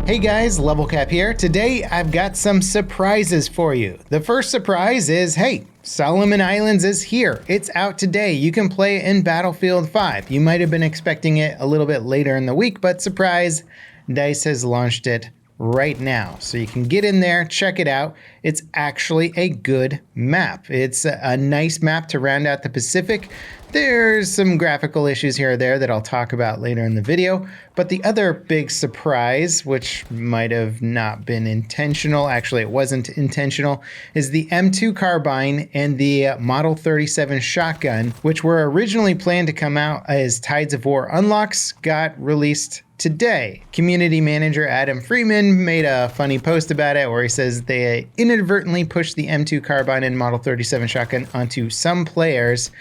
Hey guys, LevelCap here. Today I've got some surprises for you. The first surprise is, hey, Solomon Islands is here. It's out today. You can play in Battlefield 5. You might have been expecting it a little bit later in the week, but surprise, DICE has launched it right now. So you can get in there, check it out. It's actually a good map. It's a nice map to round out the Pacific. There's some graphical issues here or there that I'll talk about later in the video, but the other big surprise, which might have not been intentional, actually it wasn't intentional, is the M2 carbine and the Model 37 shotgun, which were originally planned to come out as Tides of War unlocks, got released today. Community manager Adam Freeman made a funny post about it where he says they inadvertently pushed the M2 carbine and Model 37 shotgun onto some players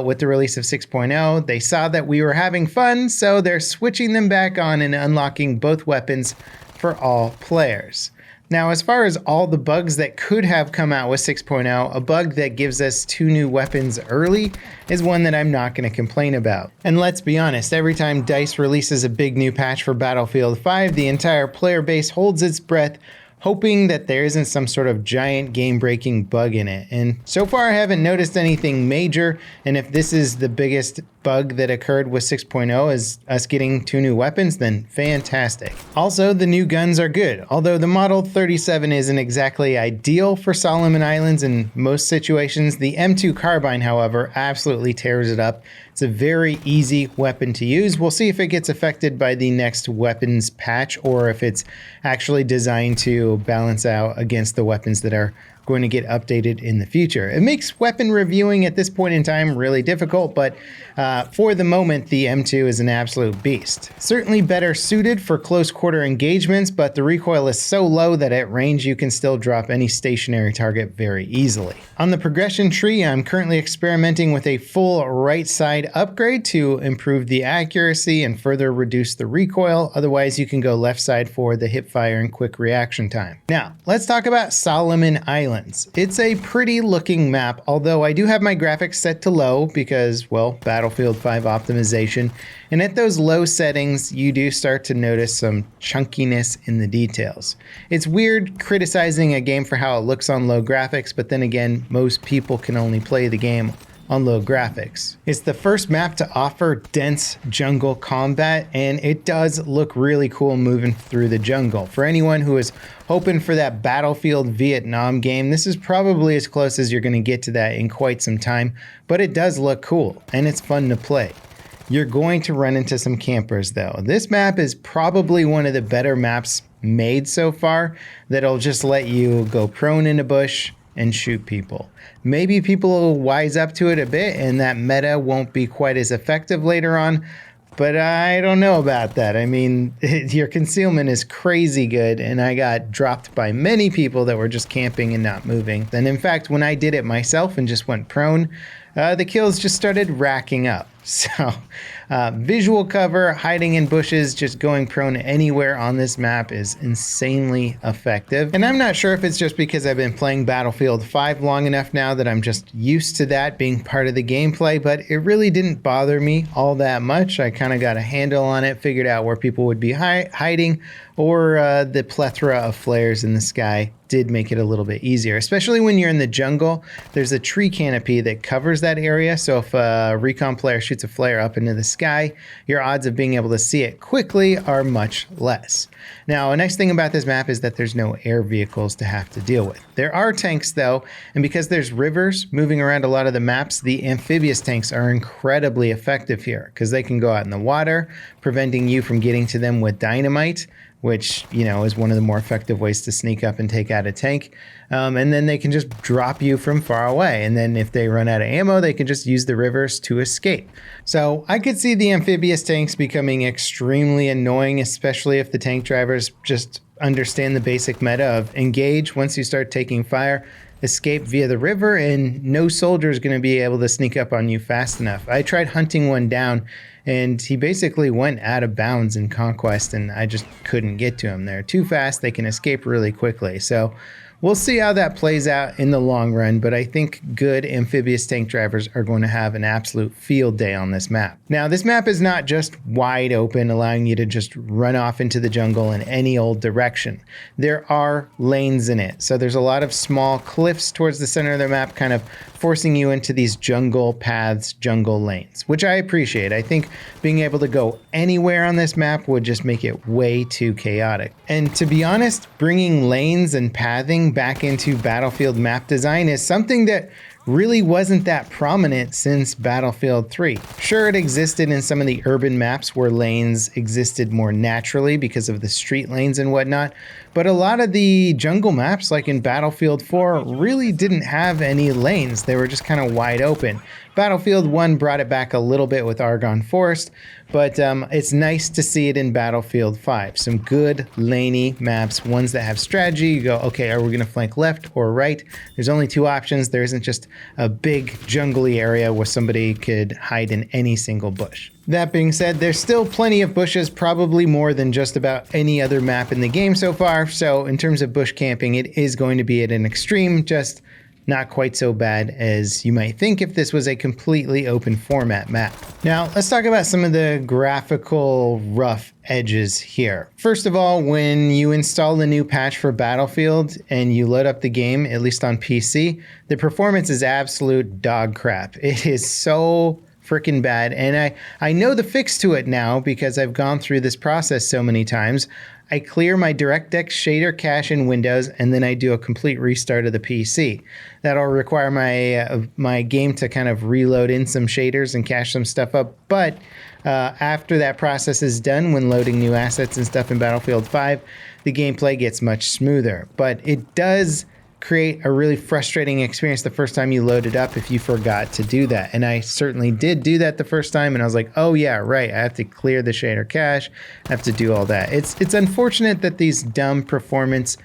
with the release of 6.0. They saw that we were having fun, so they're switching them back on and unlocking both weapons for all players. Now, as far as all the bugs that could have come out with 6.0, a bug that gives us 2 new weapons early is one that I'm not going to complain about. And let's be honest, every time DICE releases a big new patch for Battlefield 5, the entire player base holds its breath, hoping that there isn't some sort of giant game-breaking bug in it. And so far I haven't noticed anything major, and if this is the biggest bug that occurred with 6.0 is us getting 2 new weapons, then fantastic. Also, the new guns are good. Although the Model 37 isn't exactly ideal for Solomon Islands in most situations, the M2 carbine, however, absolutely tears it up. It's a very easy weapon to use. We'll see if it gets affected by the next weapons patch or if it's actually designed to balance out against the weapons that are going to get updated in the future. It makes weapon reviewing at this point in time really difficult, but for the moment, the M2 is an absolute beast. Certainly better suited for close quarter engagements, but the recoil is so low that at range you can still drop any stationary target very easily. On the progression tree, I'm currently experimenting with a full right side upgrade to improve the accuracy and further reduce the recoil. Otherwise, you can go left side for the hip fire and quick reaction time. Now, let's talk about Solomon Islands. It's a pretty looking map, although I do have my graphics set to low because, well, Battlefield 5 optimization. And at those low settings, you do start to notice some chunkiness in the details. It's weird criticizing a game for how it looks on low graphics, but then again, most people can only play the game on low graphics. It's the first map to offer dense jungle combat, and it does look really cool moving through the jungle. For anyone who is hoping for that Battlefield Vietnam game, this is probably as close as you're going to get to that in quite some time, but it does look cool, and it's fun to play. You're going to run into some campers though. This map is probably one of the better maps made so far that'll just let you go prone in a bush and shoot people. Maybe people will wise up to it a bit and that meta won't be quite as effective later on, but I don't know about that. I mean, your concealment is crazy good, and I got dropped by many people that were just camping and not moving. And in fact, when I did it myself and just went prone, the kills just started racking up. So visual cover, hiding in bushes, just going prone anywhere on this map is insanely effective. And I'm not sure if it's just because I've been playing Battlefield 5 long enough now that I'm just used to that being part of the gameplay, but it really didn't bother me all that much. I kind of got a handle on it, figured out where people would be hiding, or the plethora of flares in the sky did make it a little bit easier, especially when you're in the jungle. There's a tree canopy that covers that area, so if a recon player shoots a flare up into the sky, your odds of being able to see it quickly are much less. Now, a nice thing about this map is that there's no air vehicles to have to deal with. There are tanks though, and because there's rivers moving around a lot of the maps, the amphibious tanks are incredibly effective here because they can go out in the water, preventing you from getting to them with dynamite, which, you know, is one of the more effective ways to sneak up and take out a tank. And then they can just drop you from far away. And then if they run out of ammo, they can just use the rivers to escape. So I could see the amphibious tanks becoming extremely annoying, especially if the tank drivers just understand the basic meta of engage once you start taking fire, escape via the river, and no soldier is going to be able to sneak up on you fast enough. I tried hunting one down, and he basically went out of bounds in Conquest, and I just couldn't get to him. They're too fast. They can escape really quickly. So We'll see how that plays out in the long run, but I think good amphibious tank drivers are going to have an absolute field day on this map. Now, this map is not just wide open, allowing you to just run off into the jungle in any old direction. There are lanes in it, so there's a lot of small cliffs towards the center of the map, kind of forcing you into these jungle paths, jungle lanes, which I appreciate. I think being able to go anywhere on this map would just make it way too chaotic. And to be honest, bringing lanes and pathing back into Battlefield map design is something that really wasn't that prominent since Battlefield 3. Sure, it existed in some of the urban maps where lanes existed more naturally because of the street lanes and whatnot, but a lot of the jungle maps, like in Battlefield 4, really didn't have any lanes. They were just kind of wide open. Battlefield 1 brought it back a little bit with Argonne Forest, but it's nice to see it in Battlefield 5. Some good laney maps, ones that have strategy. You go, okay, are we going to flank left or right? There's only two options. There isn't just a big jungly area where somebody could hide in any single bush. That being said, there's still plenty of bushes, probably more than just about any other map in the game so far. So in terms of bush camping, it is going to be at an extreme, just not quite so bad as you might think if this was a completely open format map. Now, let's talk about some of the graphical rough edges here. First of all, when you install the new patch for Battlefield and you load up the game, at least on PC, the performance is absolute dog crap. It is so freaking bad, and I know the fix to it now because I've gone through this process so many times. I clear my DirectX shader cache in Windows, and then I do a complete restart of the PC. That'll require my game to kind of reload in some shaders and cache some stuff up. But after that process is done, when loading new assets and stuff in Battlefield 5, the gameplay gets much smoother. But it does create a really frustrating experience the first time you load it up if you forgot to do that. And I certainly did do that the first time, and I was like, oh yeah, right, I have to clear the shader cache, I have to do all that. It's unfortunate that these dumb performance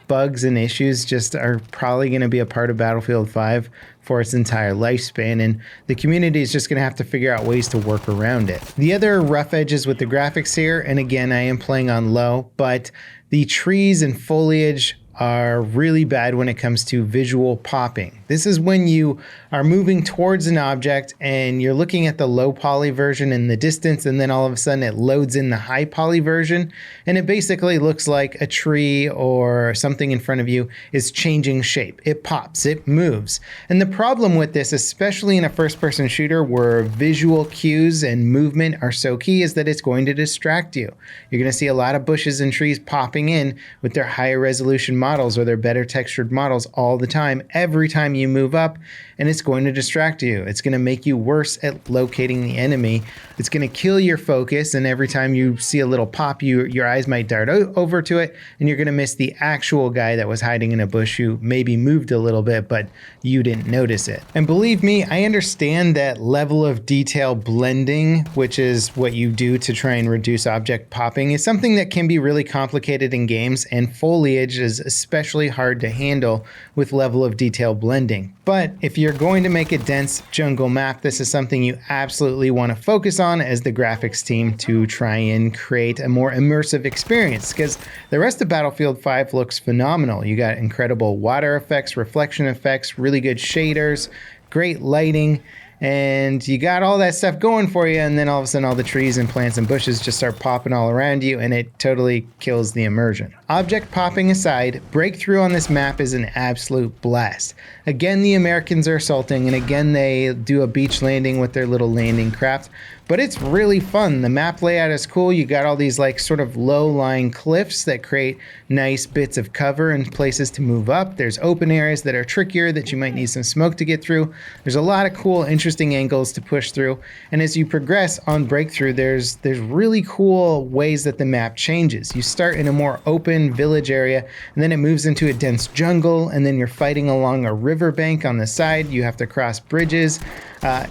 bugs and issues just are probably going to be a part of Battlefield 5 for its entire lifespan, and the community is just going to have to figure out ways to work around it. The other rough edges with the graphics here, and again, I am playing on low, but the trees and foliage are really bad when it comes to visual popping. This is when you are moving towards an object and you're looking at the low poly version in the distance, and then all of a sudden it loads in the high poly version, and it basically looks like a tree or something in front of you is changing shape. It pops, it moves. And the problem with this, especially in a first-person shooter where visual cues and movement are so key, is that it's going to distract you. You're going to see a lot of bushes and trees popping in with their higher resolution models or their better textured models all the time, every time you move up, and it's going to distract you. It's going to make you worse at locating the enemy. It's going to kill your focus, and every time you see a little pop, your eyes might dart over to it, and you're going to miss the actual guy that was hiding in a bush who maybe moved a little bit, but you didn't notice it. And believe me, I understand that level of detail blending, which is what you do to try and reduce object popping, is something that can be really complicated in games, and foliage is especially hard to handle with level of detail blending. But if you're going to make a dense jungle map, this is something you absolutely want to focus on as the graphics team to try and create a more immersive experience, because the rest of Battlefield 5 looks phenomenal. You got incredible water effects, reflection effects, really good shaders, great lighting, and you got all that stuff going for you, and then all of a sudden all the trees and plants and bushes just start popping all around you, and it totally kills the immersion. Object popping aside, breakthrough on this map is an absolute blast. Again, the Americans are assaulting, and again they do a beach landing with their little landing craft, but it's really fun. The map layout is cool. You got all these like sort of low-lying cliffs that create nice bits of cover and places to move up. There's open areas that are trickier that you might need some smoke to get through. There's a lot of cool, interesting angles to push through. And as you progress on breakthrough, there's really cool ways that the map changes. You start in a more open village area, and then it moves into a dense jungle, and then you're fighting along a riverbank on the side. You have to cross bridges.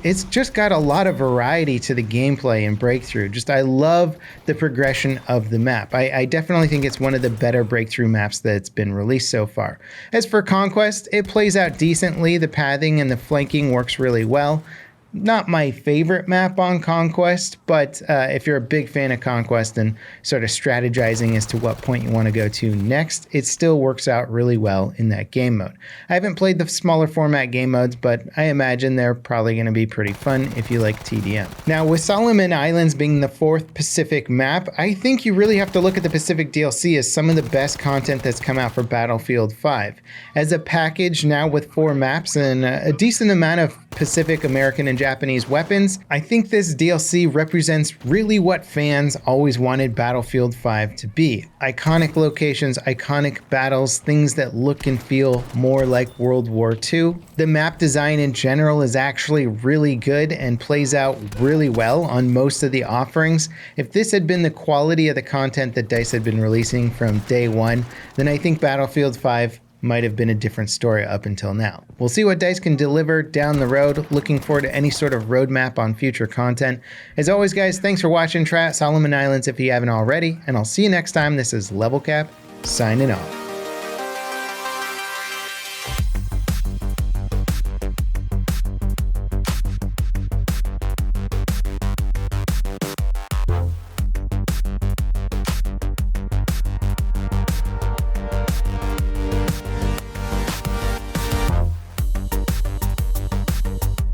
It's just got a lot of variety to the gameplay and breakthrough. I love the progression of the map. I definitely think it's one of the better breakthrough maps that's been released so far. As for Conquest, it plays out decently. The pathing and the flanking works really well. not my favorite map on Conquest, but if you're a big fan of Conquest and sort of strategizing as to what point you want to go to next, it still works out really well in that game mode. I haven't played the smaller format game modes, but I imagine they're probably going to be pretty fun if you like TDM. Now, with Solomon Islands being the 4th Pacific map, I think you really have to look at the Pacific DLC as some of the best content that's come out for Battlefield 5. As a package now with 4 maps and a decent amount of Pacific, American, and Japanese weapons, I think this DLC represents really what fans always wanted Battlefield 5 to be. Iconic locations, iconic battles, things that look and feel more like World War II. The map design in general is actually really good and plays out really well on most of the offerings. If this had been the quality of the content that DICE had been releasing from day one, then I think Battlefield 5 might have been a different story up until now. We'll see what DICE can deliver down the road. Looking forward to any sort of roadmap on future content. As always, guys, thanks for watching. Try out Solomon Islands if you haven't already, and I'll see you next time. This is LevelCap signing off.